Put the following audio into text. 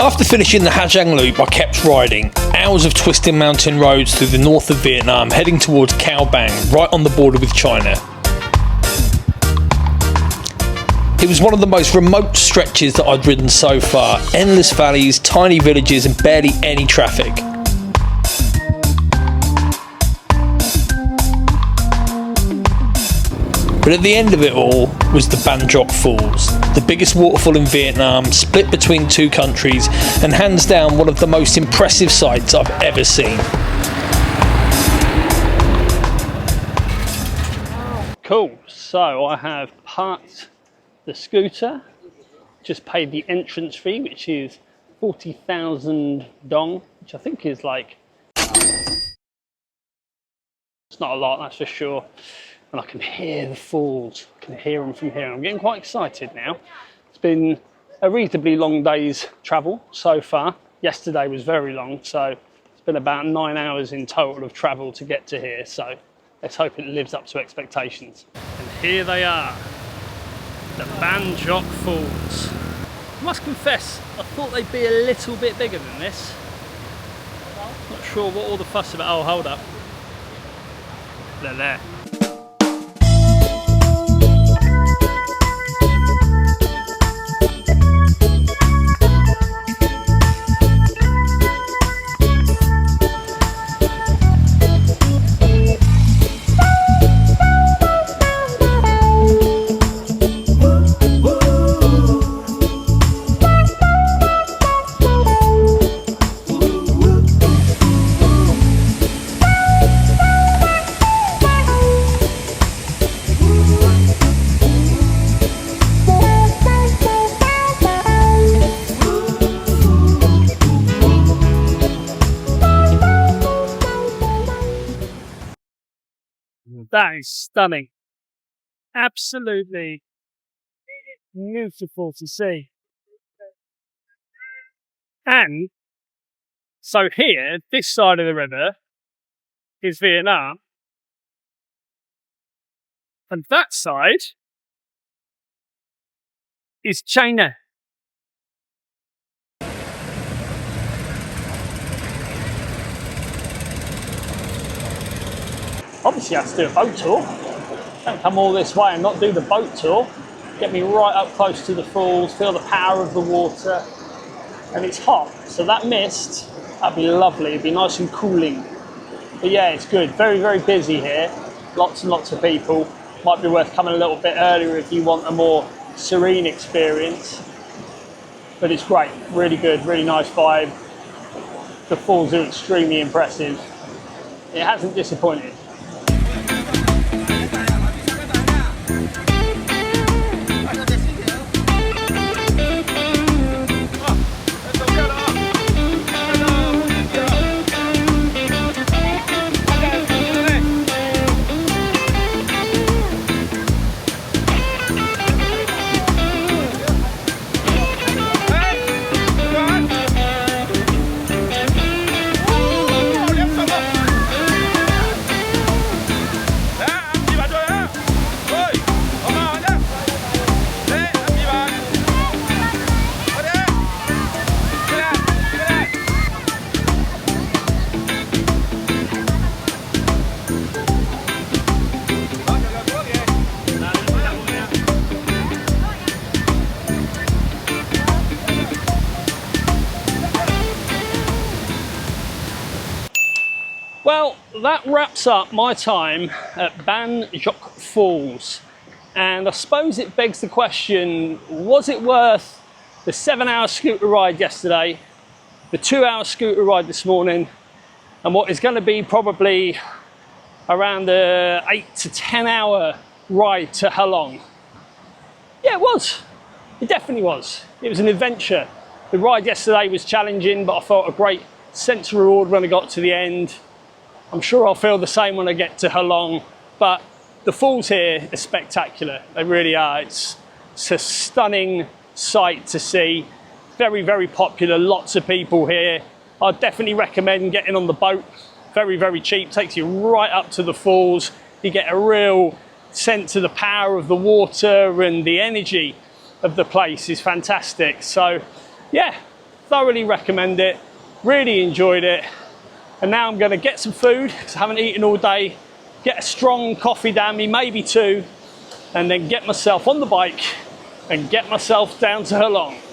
After finishing the Hà Giang Loop, I kept riding, hours of twisting mountain roads through the north of Vietnam, heading towards Cao Bang, right on the border with China. It was one of the most remote stretches that I'd ridden so far, endless valleys, tiny villages and barely any traffic. But at the end of it all was the Ban Gioc Falls, the biggest waterfall in Vietnam, split between two countries, and hands down one of the most impressive sights I've ever seen. Cool, so I have parked the scooter, just paid the entrance fee, which is 40,000 dong, which I think is like, it's not a lot, that's for sure. And I can hear the falls, I can hear them from here. I'm getting quite excited now. It's been a reasonably long day's travel so far. Yesterday was very long, so it's been about 9 hours in total of travel to get to here. So let's hope it lives up to expectations. And here they are, the Ban Gioc Falls. I must confess, I thought they'd be a little bit bigger than this. Not sure what all the fuss about. Oh, hold up. They're there. That is stunning. Absolutely beautiful to see. And so here, this side of the river is Vietnam. And that side is China. Obviously I have to do a boat tour. Don't come all this way and not do the boat tour. Get me right up close to the falls, feel the power of the water. And it's hot, so that mist, that'd be lovely. It'd be nice and cooling. But yeah, it's good. Very, very busy here. Lots and lots of people. Might be worth coming a little bit earlier if you want a more serene experience. But it's great, really good, really nice vibe. The falls are extremely impressive. It hasn't disappointed. Well, that wraps up my time at Ban Gioc Falls. And I suppose it begs the question, was it worth the 7-hour scooter ride yesterday, the 2-hour scooter ride this morning, and what is going to be probably around the 8 to 10 hour ride to Ha Long? Yeah, it was. It definitely was. It was an adventure. The ride yesterday was challenging, but I felt a great sense of reward when I got to the end. I'm sure I'll feel the same when I get to Ha Long, but the falls here are spectacular. They really are. It's a stunning sight to see. Very, very popular. Lots of people here. I'd definitely recommend getting on the boat. Very, very cheap. Takes you right up to the falls. You get a real sense of the power of the water, and the energy of the place is fantastic. So yeah, thoroughly recommend it. Really enjoyed it. And now I'm going to get some food because I haven't eaten all day, get a strong coffee down me, maybe two, and then get myself on the bike and get myself down to Halong.